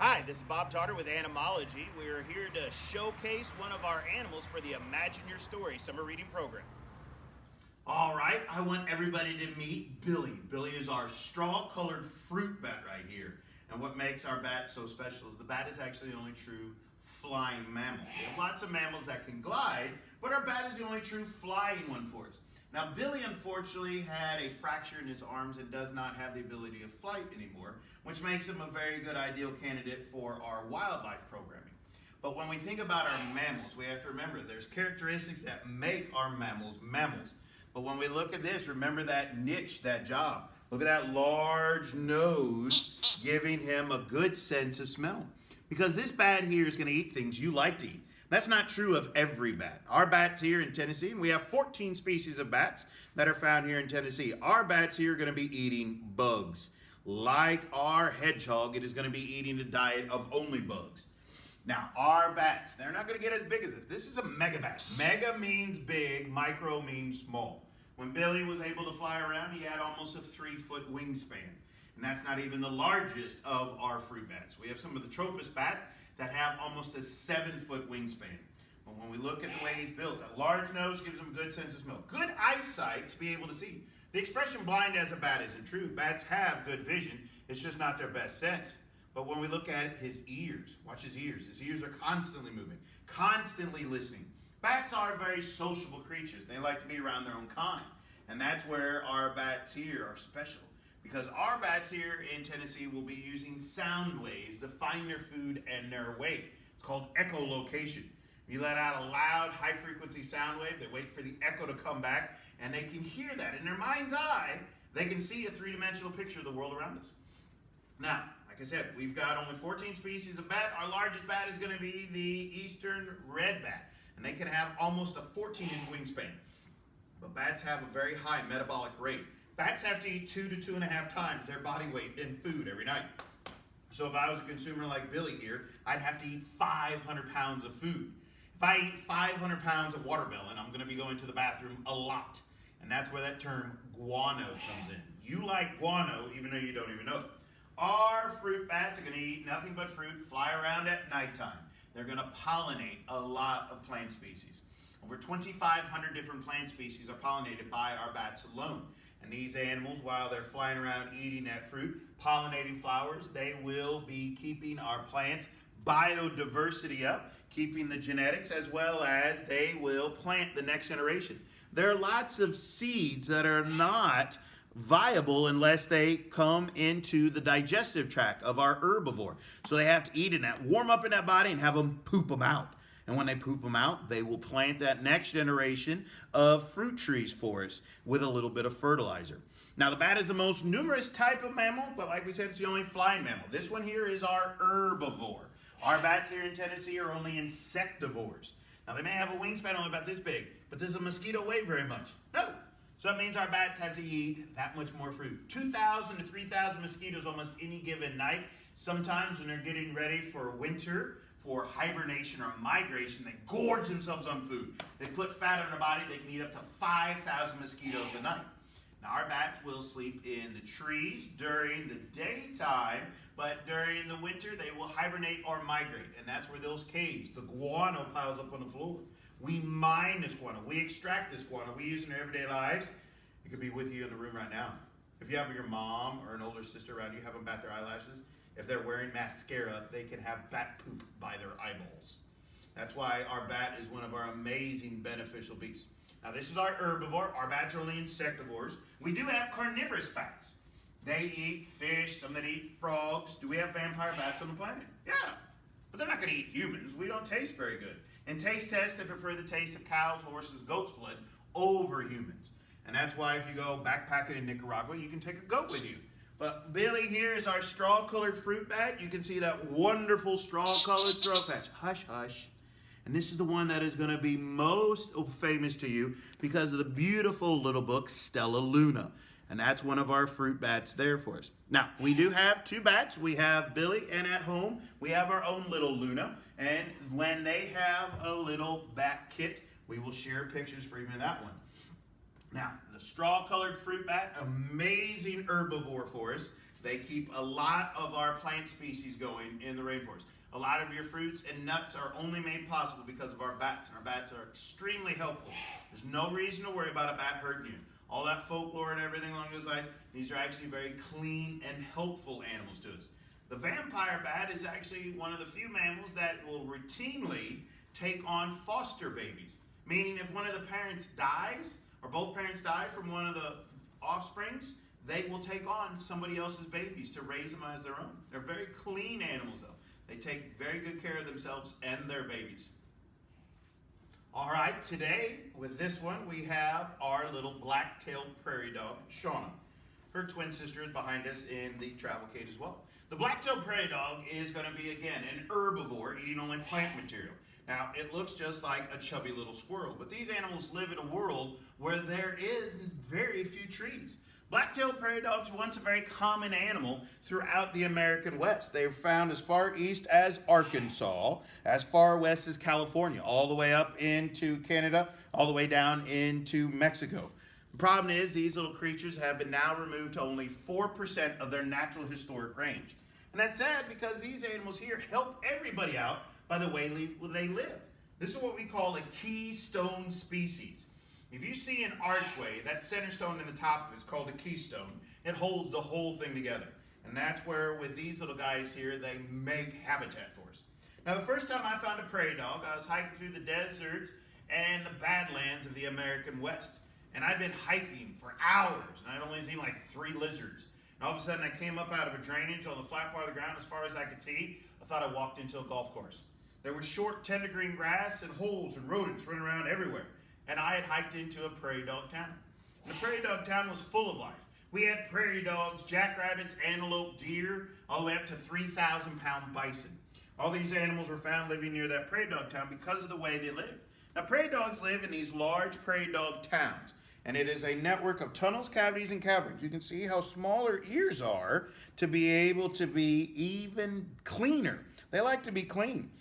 Hi, this is Bob Tarter with Animalogy. We are here to showcase one of our animals for the Imagine Your Story summer reading program. All right, I want everybody to meet Billy. Billy is our straw-colored fruit bat right here. And what makes our bat so special is the bat is actually the only true flying mammal. We have lots of mammals that can glide, but our bat is the only true flying one for us. Now, Billy unfortunately had a fracture in his arms and does not have the ability of flight anymore, which makes him a very good ideal candidate for our wildlife programming. But when we think about our mammals, we have to remember there's characteristics that make our mammals mammals. But when we look at this, remember that niche, that job. Look at that large nose giving him a good sense of smell. Because this bat here is going to eat things you like to eat. That's not true of every bat. Our bats here in Tennessee, and we have 14 species of bats that are found here in Tennessee. Our bats here are going to be eating bugs. Like our hedgehog, it is going to be eating a diet of only bugs. Now, our bats, they're not going to get as big as this. This is a mega bat. Mega means big, micro means small. When Billy was able to fly around, he had almost a 3-foot wingspan. And that's not even the largest of our fruit bats. We have some of the Tropus bats that have almost a 7-foot wingspan. But when we look at the way he's built, that large nose gives him a good sense of smell. Good eyesight to be able to see. The expression blind as a bat isn't true. Bats have good vision. It's just not their best sense. But when we look at his ears, watch his ears. His ears are constantly moving, constantly listening. Bats are very sociable creatures. They like to be around their own kind. And that's where our bats here are special. Because our bats here in Tennessee will be using sound waves to find their food and their weight. It's called echolocation. You let out a loud, high-frequency sound wave, they wait for the echo to come back, and they can hear that. In their mind's eye, they can see a three-dimensional picture of the world around us. Now, like I said, we've got only 14 species of bat. Our largest bat is going to be the eastern red bat, and they can have almost a 14-inch wingspan. But bats have a very high metabolic rate. Bats have to eat 2 to 2.5 times their body weight in food every night. So if I was a consumer like Billy here, I'd have to eat 500 pounds of food. If I eat 500 pounds of watermelon, I'm going to be going to the bathroom a lot. And that's where that term guano comes in. You like guano even though you don't even know it. Our fruit bats are going to eat nothing but fruit, fly around at nighttime. They're going to pollinate a lot of plant species. Over 2,500 different plant species are pollinated by our bats alone. And these animals, while they're flying around eating that fruit, pollinating flowers, they will be keeping our plants' biodiversity up, keeping the genetics, as well as they will plant the next generation. There are lots of seeds that are not viable unless they come into the digestive tract of our herbivore. So they have to eat in that, warm up in that body, and have them poop them out. And when they poop them out, they will plant that next generation of fruit trees for us with a little bit of fertilizer. Now, the bat is the most numerous type of mammal, but like we said, it's the only flying mammal. This one here is our herbivore. Our bats here in Tennessee are only insectivores. Now, they may have a wingspan only about this big, but does a mosquito weigh very much? No. So that means our bats have to eat that much more fruit. 2,000 to 3,000 mosquitoes almost any given night. Sometimes when they're getting ready for winter, for hibernation or migration, they gorge themselves on food. They put fat on their body. They can eat up to 5,000 mosquitoes a night. Now, our bats will sleep in the trees during the daytime, but during the winter, they will hibernate or migrate. And that's where those caves, the guano, piles up on the floor. We mine this guano. We extract this guano. We use it in our everyday lives. It could be with you in the room right now. If you have your mom or an older sister around you, have them bat their eyelashes. If they're wearing mascara, they can have bat poop by their eyeballs. That's why our bat is one of our amazing beneficial beasts. Now, this is our herbivore. Our bats are only insectivores. We do have carnivorous bats. They eat fish, some that eat frogs. Do we have vampire bats on the planet? Yeah, but they're not going to eat humans. We don't taste very good. In taste tests, they prefer the taste of cows, horses, goat's blood over humans. And that's why if you go backpacking in Nicaragua, you can take a goat with you. But Billy here is our straw-colored fruit bat. You can see that wonderful straw-colored throat patch. Hush, hush. And this is the one that is going to be most famous to you because of the beautiful little book, Stella Luna. And that's one of our fruit bats there for us. Now, we do have 2 bats. We have Billy, and at home, we have our own little Luna. And when they have a little bat kit, we will share pictures for even that one. Now, the straw-colored fruit bat, amazing herbivore for us. They keep a lot of our plant species going in the rainforest. A lot of your fruits and nuts are only made possible because of our bats, and our bats are extremely helpful. There's no reason to worry about a bat hurting you. All that folklore and everything along those lines, these are actually very clean and helpful animals to us. The vampire bat is actually one of the few mammals that will routinely take on foster babies, meaning if one of the parents dies, or both parents die from one of the offsprings, they will take on somebody else's babies to raise them as their own. They're very clean animals though. They take very good care of themselves and their babies. All right, today with this one we have our little black-tailed prairie dog, Shauna. Her twin sister is behind us in the travel cage as well. The black-tailed prairie dog is going to be, again, an herbivore eating only plant material. Now, it looks just like a chubby little squirrel, but these animals live in a world where there is very few trees. Black-tailed prairie dogs were once a very common animal throughout the American West. They were found as far east as Arkansas, as far west as California, all the way up into Canada, all the way down into Mexico. The problem is these little creatures have been now removed to only 4% of their natural historic range. And that's sad because these animals here help everybody out by the way they live. This is what we call a keystone species. If you see an archway, that center stone in the top of it is called a keystone. It holds the whole thing together. And that's where, with these little guys here, they make habitat for us. Now, the first time I found a prairie dog, I was hiking through the deserts and the badlands of the American West. And I'd been hiking for hours, and I'd only seen like 3 lizards. And all of a sudden, I came up out of a drainage on the flat part of the ground as far as I could see. I thought I walked into a golf course. There was short, tender green grass and holes and rodents running around everywhere. And I had hiked into a prairie dog town. And the prairie dog town was full of life. We had prairie dogs, jackrabbits, antelope, deer, all the way up to 3,000-pound bison. All these animals were found living near that prairie dog town because of the way they live. Now, prairie dogs live in these large prairie dog towns, and it is a network of tunnels, cavities, and caverns. You can see how small her ears are to be able to be even cleaner. They like to be clean.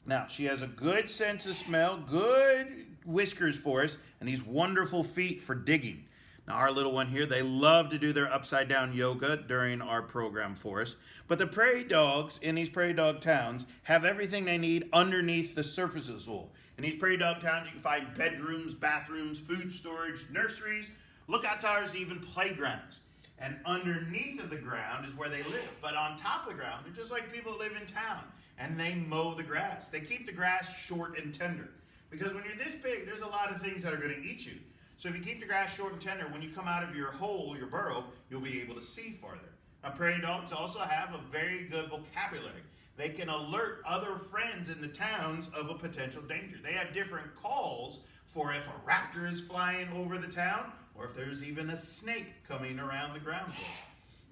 Now, she has a good sense of smell, good whiskers for us, and these wonderful feet for digging. Now, our little one here, they love to do their upside down yoga during our program for us. But the prairie dogs in these prairie dog towns have everything they need underneath the surface of the soil. In these prairie dog towns, you can find bedrooms, bathrooms, food storage, nurseries, lookout towers, even playgrounds. And underneath of the ground is where they live. But on top of the ground, they're just like people that live in town. And they mow the grass. They keep the grass short and tender. Because when you're this big, there's a lot of things that are going to eat you. So if you keep the grass short and tender, when you come out of your hole, your burrow, you'll be able to see farther. Now, prairie dogs also have a very good vocabulary. They can alert other friends in the towns of a potential danger. They have different calls for if a raptor is flying over the town or if there's even a snake coming around the ground floor.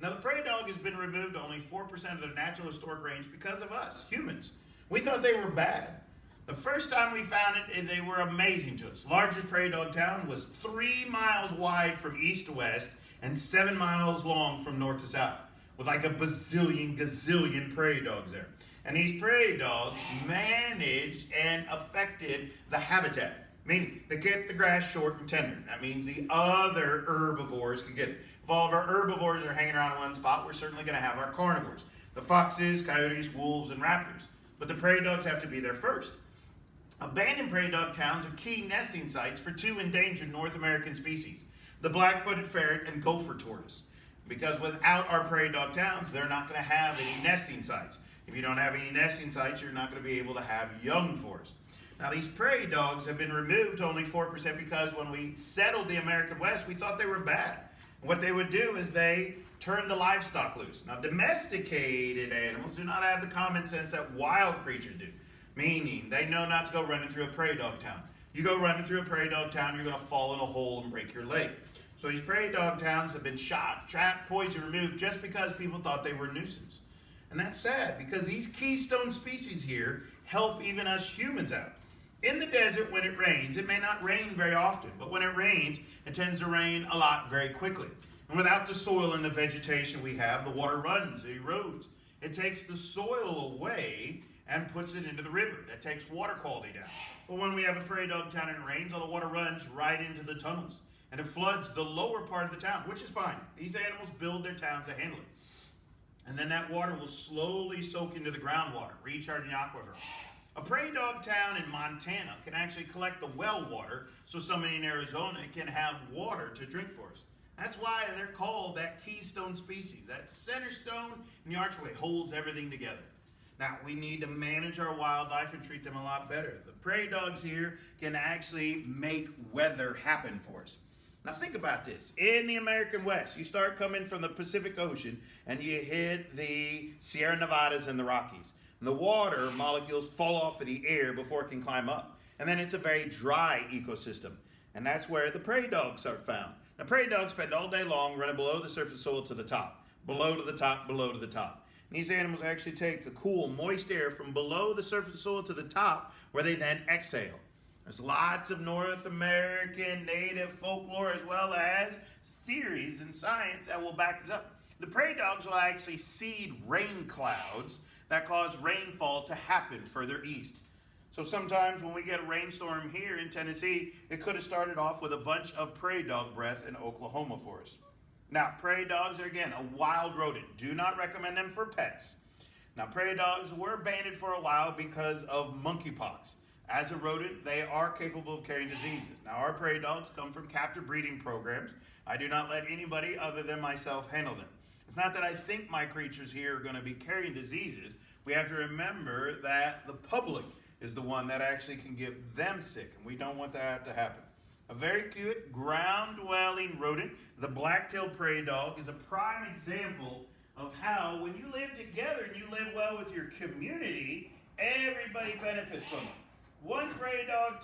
Now, the prairie dog has been removed to only 4% of their natural historic range because of us, humans. We thought they were bad. The first time we found it, they were amazing to us. Largest prairie dog town was 3 miles wide from east to west and 7 miles long from north to south, with like a gazillion prairie dogs there. And these prairie dogs managed and affected the habitat, meaning they kept the grass short and tender. That means the other herbivores could get it. If all of our herbivores are hanging around in one spot, we're certainly going to have our carnivores, the foxes, coyotes, wolves, and raptors. But the prairie dogs have to be there first. Abandoned prairie dog towns are key nesting sites for 2 endangered North American species, the black-footed ferret and gopher tortoise. Because without our prairie dog towns, they're not going to have any nesting sites. If you don't have any nesting sites, you're not going to be able to have young for us. Now, these prairie dogs have been removed to only 4% because when we settled the American West, we thought they were bad. What they would do is they turn the livestock loose. Now, domesticated animals do not have the common sense that wild creatures do. Meaning, they know not to go running through a prairie dog town. You go running through a prairie dog town, you're going to fall in a hole and break your leg. So these prairie dog towns have been shot, trapped, poisoned, removed just because people thought they were a nuisance. And that's sad because these keystone species here help even us humans out. In the desert, when it rains, it may not rain very often, but when it rains, it tends to rain a lot very quickly. And without the soil and the vegetation we have, the water runs, it erodes. It takes the soil away and puts it into the river. That takes water quality down. But when we have a prairie dog town and it rains, all the water runs right into the tunnels. And it floods the lower part of the town, which is fine. These animals build their towns to handle it. and then that water will slowly soak into the groundwater, recharging the aquifer. A prairie dog town in Montana can actually collect the well water so somebody in Arizona can have water to drink for us. That's why they're called that keystone species. That center stone in the archway holds everything together. Now, we need to manage our wildlife and treat them a lot better. The prairie dogs here can actually make weather happen for us. Now think about this. In the American West, you start coming from the Pacific Ocean and you hit the Sierra Nevadas and the Rockies. And the water molecules fall off of the air before it can climb up. And then it's a very dry ecosystem. And that's where the prairie dogs are found. Now prairie dogs spend all day long running below the surface soil to the top. Below to the top, below to the top. And these animals actually take the cool, moist air from below the surface soil to the top, where they then exhale. There's lots of North American native folklore as well as theories and science that will back this up. The prairie dogs will actually seed rain clouds that cause rainfall to happen further east. So sometimes when we get a rainstorm here in Tennessee, it could have started off with a bunch of prairie dog breath in Oklahoma for us. Now, prairie dogs are, again, a wild rodent. Do not recommend them for pets. Now, prairie dogs were banned for a while because of monkeypox. As a rodent, they are capable of carrying diseases. Now, our prairie dogs come from captive breeding programs. I do not let anybody other than myself handle them. It's not that I think my creatures here are going to be carrying diseases. We have to remember that the public is the one that actually can get them sick, and we don't want that to happen. A very cute ground-dwelling rodent, the black-tailed prairie dog, is a prime example of how when you live together and you live well with your community, everybody benefits from it. One prairie dog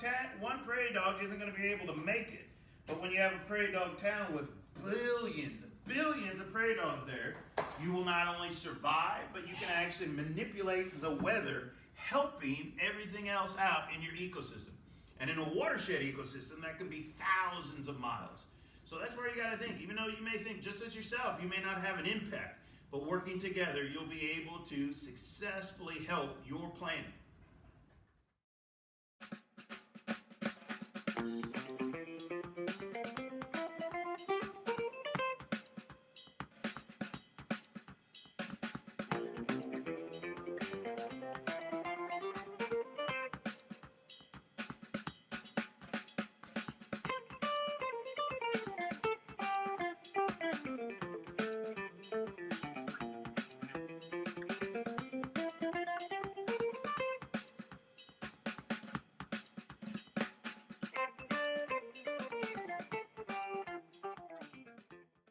isn't going to be able to make it. But when you have a prairie dog town with billions of prairie dogs there, you will not only survive, but you can actually manipulate the weather, helping everything else out in your ecosystem. And in a watershed ecosystem, that can be thousands of miles. So that's where you got to think. Even though you may think just as yourself, you may not have an impact, but working together, you'll be able to successfully help your planet.